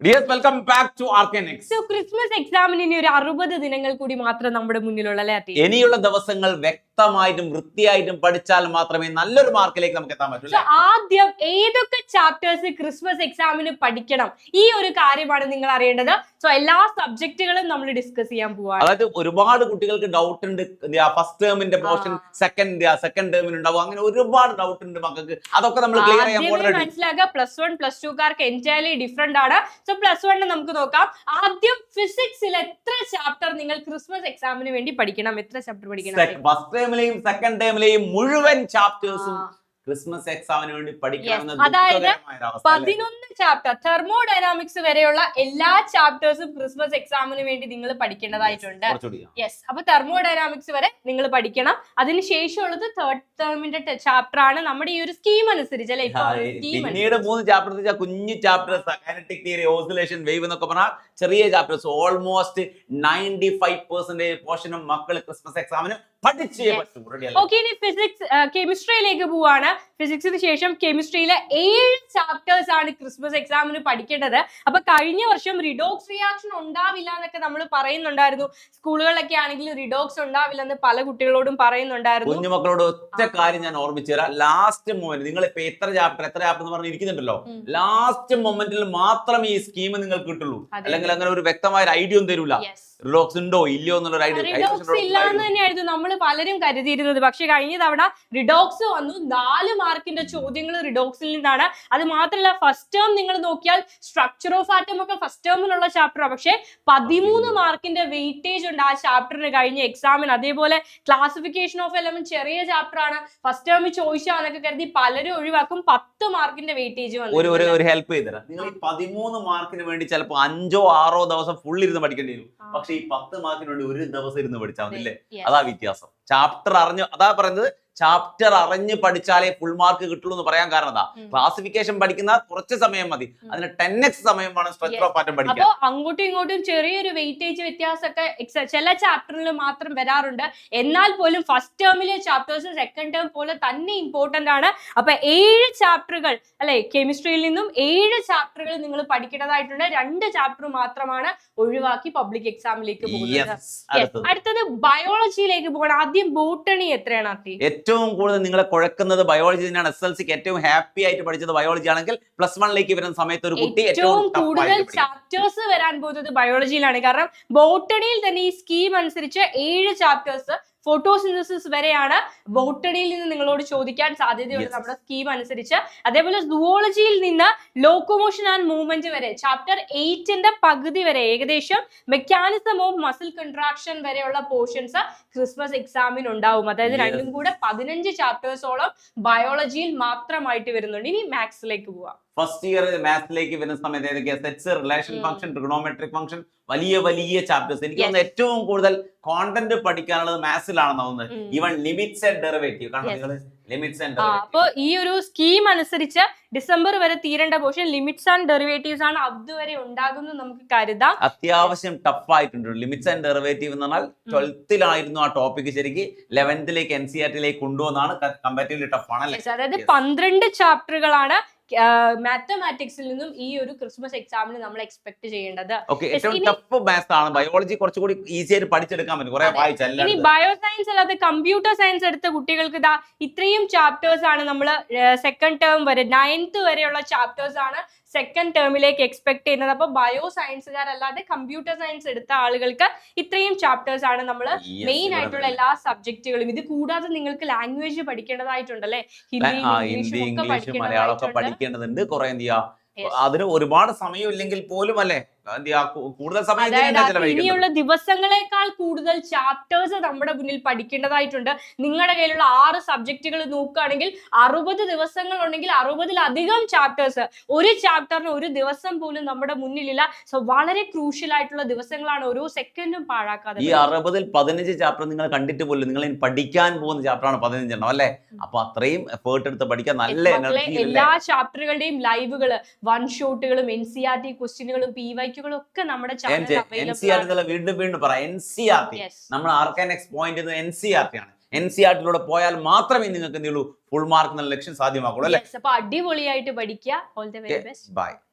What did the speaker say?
Yes, welcome back to Arcanex. So Christmas exam in ഒരു 60 ദിനങ്ങൾ കൂടി മാത്രം നമ്മുടെ മുന്നിലുള്ള അല്ലേ അതി. ഇനിയുള്ള ദിവസങ്ങൾ വ്യക്തമായിട്ടും വൃത്തിയായിട്ടും പഠിച്ചാൽ മാത്രമേ നല്ലൊരു മാർക്കിലേക്ക് നമുക്ക് എത്താൻ പറ്റൂ. സോ ആദ്യം ഏതൊക്കെ ചാപ്റ്റേഴ്സ് ക്രിസ്മസ് എക്സാമിന് പഠിക്കണം ഈ ഒരു കാര്യമാണ് നിങ്ങൾ അറിയേണ്ടത്. സോ എല്ലാ സബ്ജക്റ്റുകളും നമ്മൾ ഡിസ്കസ് ചെയ്യാൻ പോവാണ്. അതായത് ഒരുപാട് കുട്ടികൾക്ക് ഡൗട്ട് ഉണ്ട്. ഫസ്റ്റ് ടേമിന്റെ പോർഷൻ സെക്കൻഡ് ടേമിന് ഉണ്ടാവും. അങ്ങനെ ഒരുപാട് ഡൗട്ട് ഉണ്ട് മക്കൾക്ക്. അതൊക്കെ നമ്മൾ ക്ലിയർ ചെയ്യാൻ പോകുന്നത്. മനസ്സിലാക്കുക +1 +2 കാർക്ക് എൻറ്റയർലി ഡിഫറെന്റ് ആണ്. സോ +1 നമുക്ക് നോക്കാം. ആദ്യം ഫിസിക്സിൽ എത്ര ചാപ്റ്റർ നിങ്ങൾ ക്രിസ്മസ് എക്സാമിന് വേണ്ടി പഠിക്കണം? എത്ര ചാപ്റ്റർ പഠിക്കണം? ഫസ്റ്റ് ടേമിലെയും സെക്കൻഡ് ടേമിലെയും മുഴുവൻ ചാപ്റ്റേഴ്സും ക്രിസ്മസ് എക്സാമിന് വേണ്ടി പഠിക്കണം. അതായത് 11 ചാപ്റ്റർ തെർമോഡൈനാമിക്സ് വരെയുള്ള എല്ലാ ചാപ്റ്റേഴ്സും ക്രിസ്മസ് എക്സാമിന് വേണ്ടി നിങ്ങൾ പഠിക്കേണ്ടതായിട്ടുണ്ട്. യെസ്, അപ്പൊ തെർമോഡൈനാമിക്സ് വരെ നിങ്ങൾ പഠിക്കണം. അതിനുശേഷമുള്ളത് തേർഡ് ടേമിന്റെ ചാപ്റ്റർ ആണ്. നമ്മുടെ ഈ ഒരു സ്കീം അനുസരിച്ച് അല്ലെ പിന്നീട് 3 ചാപ്റ്റർ കുഞ്ഞു chapters kinetic theory, oscillation, wave എന്നൊക്കെ പറഞ്ഞാൽ ചെറിയ ചാപ്റ്റേഴ്സ്. ഓൾമോസ്റ്റ് 95% പോർഷനും മക്കൾ ക്രിസ്മസ് എക്സാമിന് പഠിച്ചേ പറ്റൂ. ഓക്കെ, ഇനി ഫിസിക്സ് കെമിസ്ട്രിയിലേക്ക് പോവാണ്. ഫിസിക്സിന് ശേഷം കെമിസ്ട്രിയിലെ 7 ചാപ്റ്റേഴ്സ് ആണ് ക്രിസ്മസ് എക്സാമിന് പഠിക്കേണ്ടത്. അപ്പൊ കഴിഞ്ഞ വർഷം റിഡോക്സ് റിയാക്ഷൻ ഉണ്ടാവില്ല എന്നൊക്കെ നമ്മൾ പറയുന്നുണ്ടായിരുന്നു. സ്കൂളുകളിലൊക്കെ ആണെങ്കിൽ റിഡോക്സ് ഉണ്ടാവില്ലെന്ന് പല കുട്ടികളോടും പറയുന്നുണ്ടായിരുന്നു. കുഞ്ഞുമക്കളോട് ഒറ്റ കാര്യം ഞാൻ ഓർമ്മിച്ചു തരാം. ലാസ്റ്റ് മൊമെന്റ് നിങ്ങൾ ഇപ്പൊ എത്ര ചാപ്റ്റർ എന്ന് പറഞ്ഞിരിക്കുന്നുണ്ടല്ലോ, ലാസ്റ്റ് മൊമെന്റിൽ മാത്രം ഈ സ്കീം നിങ്ങൾക്ക് കിട്ടുള്ളൂ. അല്ലെങ്കിൽ അങ്ങനെ ഒരു വ്യക്തമായ ഐഡിയ ഒന്നും തരൂല. റിഡോക്സ് ഉണ്ടോ ഇല്ലയോ എന്നുള്ള ഐഡിയ ഇല്ലാന്ന് തന്നെയായിരുന്നു നമ്മൾ പലരും കരുതിയിരുന്നത്. പക്ഷെ കഴിഞ്ഞ തവണ റിഡോക്സ് വന്നു. 4 മാർക്കിന്റെ ചോദ്യങ്ങൾ റിഡോക്സിൽ നിന്നാണ്. അത് മാത്രമല്ല ഫസ്റ്റ് ടേം നിങ്ങൾ നോക്കിയാൽ സ്ട്രക്ചർ ഓഫ് ആറ്റം ഒക്കെ ഫസ്റ്റ് ടേമിലുള്ള ചാപ്റ്ററാണ്. പക്ഷെ 13 മാർക്കിന്റെ വെയിറ്റേജ് ഉണ്ട് ആ ചാപ്റ്ററിന് കഴിഞ്ഞ എക്സാമിന്. അതേപോലെ ക്ലാസിഫിക്കേഷൻ ഓഫ് എലമെന്റ് ചെറിയ ചാപ്റ്റർ ആണ്, ഫസ്റ്റ് ടേമിൽ ചോദിച്ചാന്നൊക്കെ കരുതി പലരും ഒഴിവാക്കും. 10 മാർക്കിന്റെ വെയിറ്റേജ് വന്നു. ഒരു ഹെൽപ്പ് ചെയ്തരാം. നിങ്ങൾ ഈ 13 മാർക്കിന് വേണ്ടി ചിലപ്പോൾ 5 or 6 ദിവസം ഫുൾ ഇരുന്ന് പഠിക്കേണ്ടി വരും. പക്ഷെ ഈ 10 മാർക്കിന് വേണ്ടി ഒരു ദിവസം ഇരുന്ന് പഠിച്ചാൽ മതില്ലേ? അതാ വ്യത്യാസം. ചാപ്റ്റർ അറിഞ്ഞു, അതാ പറയുന്നത് ചാപ്റ്റർ അറിഞ്ഞ് പഠിച്ചാലേ ഫുൾ മാർക്ക് കിട്ടുള്ളൂ എന്ന് പറയാൻ കാരണം എന്താ? ക്ലാസിഫിക്കേഷൻ പഠിക്കുന്ന കുറച്ച് സമയം മതി, അതിന് 10x സമയം വേണം സ്ട്രക്ചർ ഓഫ് ആറ്റം പഠിക്കാൻ. അപ്പോൾ അങ്ങോട്ടും ഇങ്ങോട്ടും ചെറിയൊരു വെയിറ്റേജ് വ്യത്യാസമൊക്കെ ചില ചാപ്റ്ററിൽ മാത്രം വരാറുണ്ട്. എന്നാൽ പോലും ഫസ്റ്റ് ടേമിലെ ചാപ്റ്റേഴ്സ് സെക്കൻഡ് ടേം പോലെ തന്നെ ഇമ്പോർട്ടന്റ് ആണ്. അപ്പൊ 7 ചാപ്റ്ററുകൾ അല്ലെ, കെമിസ്ട്രിയിൽ നിന്നും 7 ചാപ്റ്ററുകൾ നിങ്ങൾ പഠിക്കേണ്ടതായിട്ടുണ്ട്. 2 ചാപ്റ്റർ മാത്രമാണ് ഒഴിവാക്കി പബ്ലിക് എക്സാമിലേക്ക് പോകുന്നത്. അടുത്തത് ബയോളജിയിലേക്ക് പോകണം. ആദ്യം ബോട്ടണി എത്രയാണ്? ഏറ്റവും കൂടുതൽ നിങ്ങളെ കുഴക്കുന്നത് ബയോളജി തന്നെയാണ്. SLCക്ക് ഏറ്റവും ഹാപ്പി ആയിട്ട് പഠിച്ചത് ബയോളജി ആണെങ്കിൽ +1 വരുന്ന സമയത്ത് ഒരു കുട്ടി ഏറ്റവും കൂടുതൽ ചാപ്റ്റേഴ്സ് വരാൻ പോകുന്നത് ബയോളജിയിലാണ്. കാരണം ബോട്ടണിയിൽ തന്നെ ഈ സ്കീം അനുസരിച്ച് 7 ചാപ്റ്റേഴ്സ് ഫോട്ടോസിന്തസിസ് വരെയാണ് ബോട്ടണിയിൽ നിന്ന് നിങ്ങളോട് ചോദിക്കാൻ സാധ്യതയുണ്ട് നമ്മുടെ സ്കീം അനുസരിച്ച്. അതേപോലെ സുവോളജിയിൽ നിന്ന് ലോക്കോമോഷൻ ആൻഡ് മൂവ്മെന്റ് വരെ ചാപ്റ്റർ 8ന്റെ പകുതി വരെ, ഏകദേശം മെക്കാനിസം ഓഫ് മസിൽ കൺട്രാക്ഷൻ വരെയുള്ള പോർഷൻസ് ക്രിസ്മസ് എക്സാമിന് ഉണ്ടാവും. അതായത് രണ്ടും കൂടെ 15 ചാപ്റ്റേഴ്സോളം ബയോളജിയിൽ മാത്രമായിട്ട് വരുന്നുണ്ട്. ഇനി മാത്സിലേക്ക് പോവാം. ഫസ്റ്റ് ഇയർ മാത്സിലേക്ക് വരുന്ന സമയത്ത് ഏതൊക്കെയാ? Sets, relation function, trigonometric function, വലിയ വലിയ ചാപ്റ്റേഴ്സ്. എനിക്ക് തോന്നുന്നു ഏറ്റവും കൂടുതൽ കോണ്ടന്റ് പഠിക്കാനുള്ളത് മാത്സിലാണെന്ന് തോന്നുന്നത്. ഈവൻ ലിമിറ്റ്സ് ആൻഡ് ഡെറിവേറ്റീവ് അപ്പൊ ഈ ഒരു സ്കീം അനുസരിച്ച് ഡിസംബർ വരെ തീരേണ്ട പോർഷൻ ലിമിറ്റ്സ് ആൻഡ് ഡെറിവേറ്റീവ്സ് ആണ്. അതുവരെ ഉണ്ടാകുന്നു നമുക്ക് കരുതാം. അത്യാവശ്യം ടഫ് ആയിട്ടുണ്ട്. ലിമിറ്റ്സ് ആൻഡ് ഡെറിവേറ്റീവ് എന്ന് പറഞ്ഞാൽ 12th ആ ടോപ്പിക് ശരിക്കും 11th NCERT കൊണ്ടുവന്നാണ്. കമ്പാരിറ്റീവ്ലി ടഫ് ആണ്. അതായത് 12 ചാപ്റ്ററുകളാണ് മാത്തമാറ്റിക്സിൽ നിന്നും ഈ ഒരു ക്രിസ്മസ് എക്സാമിന് നമ്മൾ എക്സ്പെക്ട് ചെയ്യേണ്ടത്. ബയോളജി കുറച്ചുകൂടി ഈസി ആയിട്ട് പഠിച്ചെടുക്കാൻ പറ്റും. ഇനി ബയോ സയൻസ് അല്ലാതെ കമ്പ്യൂട്ടർ സയൻസ് എടുത്ത കുട്ടികൾക്ക് ഇതാ ഇത്രയും ചാപ്റ്റേഴ്സ് ആണ് നമ്മൾ സെക്കൻഡ് ടേം വരെ 9th വരെയുള്ള ചാപ്റ്റേഴ്സ് ആണ് സെക്കൻഡ് ടേമിലേക്ക് എക്സ്പെക്ട് ചെയ്യുന്നത്. അപ്പൊ ബയോ സയൻസുകാരല്ലാതെ കമ്പ്യൂട്ടർ സയൻസ് എടുത്ത ആളുകൾക്ക് ഇത്രയും ചാപ്റ്റേഴ്സ് ആണ് നമ്മൾ മെയിൻ ആയിട്ടുള്ള എല്ലാ സബ്ജക്റ്റുകളും. ഇത് കൂടാതെ നിങ്ങൾക്ക് ലാംഗ്വേജ് പഠിക്കേണ്ടതായിട്ടുണ്ടല്ലേ? ഹിന്ദി, ഇംഗ്ലീഷ്, മലയാളം പഠിക്കേണ്ടതുണ്ട്. കുറെ എന്ത് ചെയ്യാ, അതിന് ഒരുപാട് സമയം ഇല്ലെങ്കിൽ പോലും അല്ലേ കൂടുതൽ സമയം ഇനിയുള്ള ദിവസങ്ങളെക്കാൾ കൂടുതൽ ചാപ്റ്റേഴ്സ് നമ്മുടെ മുന്നിൽ പഠിക്കേണ്ടതായിട്ടുണ്ട്. നിങ്ങളുടെ കയ്യിലുള്ള 6 സബ്ജക്റ്റുകൾ നോക്കുകയാണെങ്കിൽ 60 ദിവസങ്ങൾ ഉണ്ടെങ്കിൽ 60-ലധികം ചാപ്റ്റേഴ്സ്. ഒരു ചാപ്റ്ററിന് ഒരു ദിവസം പോലും നമ്മുടെ മുന്നിലില്ല. സോ വളരെ ക്രൂഷ്യൽ ആയിട്ടുള്ള ദിവസങ്ങളാണ്. ഓരോ സെക്കൻഡും പാഴാക്കാതെ. ഈ 60-ൽ 15 ചാപ്റ്റർ നിങ്ങൾ കണ്ടിട്ട് പോലും നിങ്ങൾ പഠിക്കാൻ പോകുന്ന ചാപ്റ്ററാണ് 15 എണ്ണം അല്ലെ? അപ്പൊ അത്രയും എഫേർട്ട് എടുത്ത് പഠിക്കാൻ നല്ല എനർജി. എല്ലാ ചാപ്റ്ററുകളുടെയും ലൈവുകള്, വൺ ഷോട്ടുകളും, NCERT ക്വസ്റ്റ്യനുകളും, PYQ ഒക്കെ നമ്മുടെ വീണ്ടും പറ. NCERT നമ്മൾ ആർക്കാനെക്സ് പോയിന്റ് NCERT ആണ്. NCERT പോയാൽ മാത്രമേ നിങ്ങൾക്ക് എന്ത് ചെയ്യുള്ളൂ, ഫുൾ മാർക്ക് എന്ന ലക്ഷ്യം സാധ്യമാക്കുള്ളൂ അല്ലെ? അപ്പൊ അടിപൊളിയായിട്ട് പഠിക്കുക. All the very best. By.